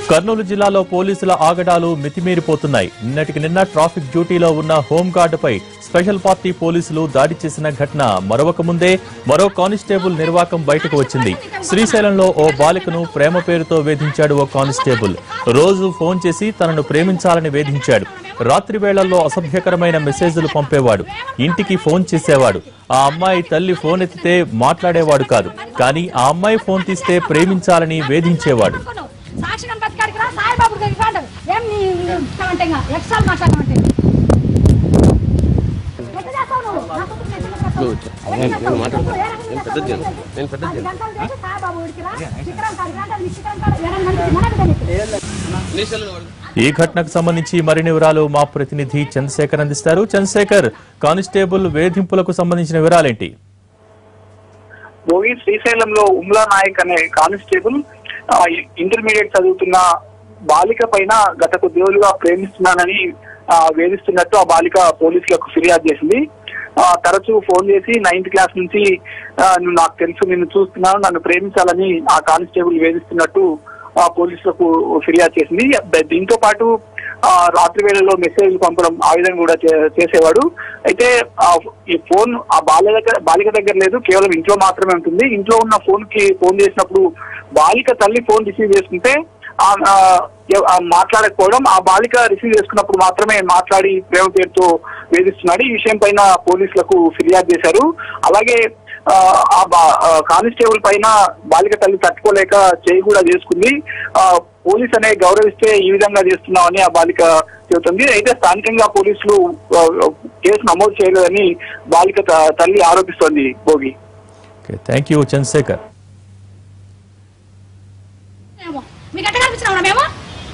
కర్నూలు జిల్లాలో పోలీసుల ఆగడాలు మితిమీరిపోతున్నాయి. నిన్నటికి నిన్న ట్రాఫిక్ డ్యూటీలో ఉన్న హోంగార్డుపై స్పెషల్ పార్టీ పోలీసులు దాడి చేసిన ఘటన మరొక ముందే మరో కానిస్టేబుల్ నిర్వాకం బయటకు వచ్చింది. శ్రీశైలంలో ఓ బాలికను ప్రేమ పేరుతో వేధించాడు ఓ కానిస్టేబుల్. రోజు ఫోన్ చేసి తనను ప్రేమించాలని వేధించాడు. రాత్రి వేళల్లో అసభ్యకరమైన మెసేజ్లు పంపేవాడు. ఇంటికి ఫోన్ చేసేవాడు. ఆ అమ్మాయి తల్లి ఫోన్ ఎత్తితే మాట్లాడేవాడు కాదు. కానీ ఆ అమ్మాయి ఫోన్ తీస్తే ప్రేమించాలని వేధించేవాడు. ఈ ఘటనకు సంబంధించి మరిన్ని వివరాలు మా ప్రతినిధి చంద్రశేఖర్ అందిస్తారు. చంద్రశేఖర్, కానిస్టేబుల్ వేధింపులకు సంబంధించిన వివరాలేంటి? శ్రీశైలంలో ఉమ్లా నాయక్ అనే కానిస్టేబుల్ ఇంటర్మీడియట్ చదువుతున్న బాలిక పైన గత కొద్ది రోజులుగా ప్రేమిస్తున్నానని వేధిస్తున్నట్టు ఆ బాలిక పోలీసులకు ఫిర్యాదు చేసింది. తరచూ ఫోన్ చేసి 9th క్లాస్ నుంచి నువ్వు నాకు తెలుసు, నిన్ను చూస్తున్నాను, నన్ను ప్రేమించాలని ఆ కానిస్టేబుల్ వేధిస్తున్నట్టు పోలీసులకు ఫిర్యాదు చేసింది. దీంతో పాటు రాత్రి వేళల్లో మెసేజ్ పంపడం ఆ విధంగా కూడా చేసేవాడు. అయితే ఈ ఫోన్ ఆ బాలిక దగ్గర లేదు, కేవలం ఇంట్లో మాత్రమే ఉంటుంది. ఇంట్లో ఉన్న ఫోన్ చేసినప్పుడు బాలిక తల్లి ఫోన్ రిసీవ్ చేసుకుంటే మాట్లాడకపోవడం, ఆ బాలిక రిసీవ్ చేసుకున్నప్పుడు మాత్రమే మాట్లాడి ప్రేమ పేరుతో వేధిస్తున్నాడు. ఈ విషయం పైన పోలీసులకు ఫిర్యాదు చేశారు. అలాగే ఆ కానిస్టేబుల్ పైన బాలిక తల్లి తట్టుకోలేక చేయి కూడా చేసుకుంది. పోలీస్ అనే గౌరవిస్తే ఈ విధంగా చేస్తున్నామని ఆ బాలిక చెబుతుంది. అయితే స్థానికంగా పోలీసులు కేసు నమోదు చేయలేదని బాలిక తల్లి ఆరోపిస్తోంది. భోగి. Thank you Chandrashekar. మీకు ఎట్లా కనిపిస్తున్నావు? మేము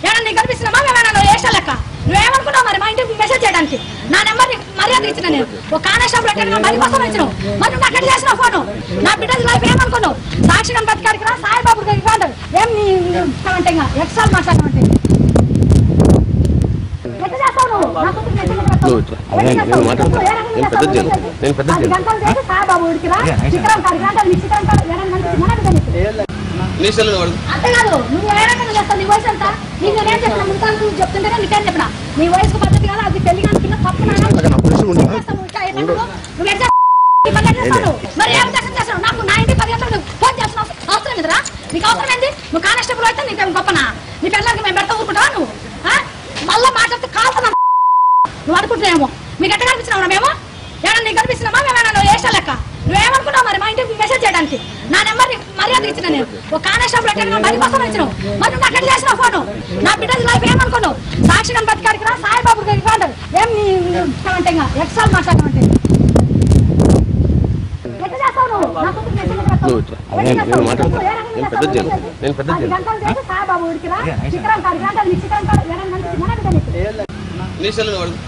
ఏమన్నా కనిపిస్తున్నామా? మేమేమన్నా వేస్తా లెక్క? నువ్వేమనుకున్నావు మరి? మా ఇంటికి మెసేజ్ చేయడానికి నా నెంబర్ మర్యాద ఇచ్చిన నేను ఒక కానిస్టేబుల్ మరి కోసం ఇచ్చినావు. మరి నువ్వు నాకు చేసిన ఫోను నా బిడ్డలు లైఫ్ ఏమనుకున్నావు? సాక్షిగా బతికాడికి రా, సాయిబాబు దగ్గరికి అంటారు. ఏం నీ ఇస్తామంటే ఎక్సాల్ మాట్లాడమంటే ఎట్లా చేస్తావు నువ్వు? సాయిబాబు ఉడికి రా, చిత్రం కాడికి రా, చిత్రం కాదు అంతేకాదు. నువ్వు ఏ రకంగా చేస్తావు? నీ వయసు ఎంత? నేను ఏం చెప్పిన ముందు చెప్తుంటేనే నీకేం చెప్పినా? నీ వయసుకు పద్ధతి కాదు, అది పెళ్లి కానీ తప్పు. మరి ఏం చేస్తావు? నాకు నా ఇంటికి 10 గంటలకు ఫోన్ చేస్తున్నావు. అవసరం ఇదిరా? నీకు అవసరం ఏంటి? నువ్వు కానిస్టేబుల్ అయితే నీకేం గొప్పనా? నీ పిల్లలకి మేము పెడతా ఊరుకుంటావా? నువ్వు మళ్ళా మాట్లాడితే కాల్తున్నా నువ్వు అనుకుంటున్నామో. మీకు ఎట్లా కనిపిస్తున్నావు? మేము ఏమన్నా నీకు కనిపిస్తున్నామా? మేమేమన్నా వేస్తా లెక్క? నువ్వేమనుకున్నావు మరి? మా ఇంటికి మెసేజ్ చేయడానికి నా నెంబర్ మర్యాద ఇచ్చిన నేను ఒక కానిస్టేబుల్ మరి కోసం ఇచ్చినావు. మరి నువ్వు నాకు చేసిన ఫోను నా బిడ్డలు లైఫ్ ఏమనుకున్నావు? సాక్షిగా బతికాడికి రా, సాయిబాబు దగ్గరికి అంటారు. ఏం నీ ఇస్తామంటే ఎక్సాల్ మాట్లాడమంటే ఎట్లా చేస్తావు నువ్వు? సాయిబాబు ఉడికి రా, చిత్రం కాడికి రా, చిత్రం కాదు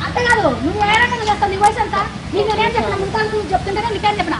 అంతేకాదు. నువ్వు ఏ రకంగా చేస్తావు? నీ వయసు ఎంత? నేను ఏం చెప్పిన ముందు చెప్తుంటేనే నీకేం చెప్పినా?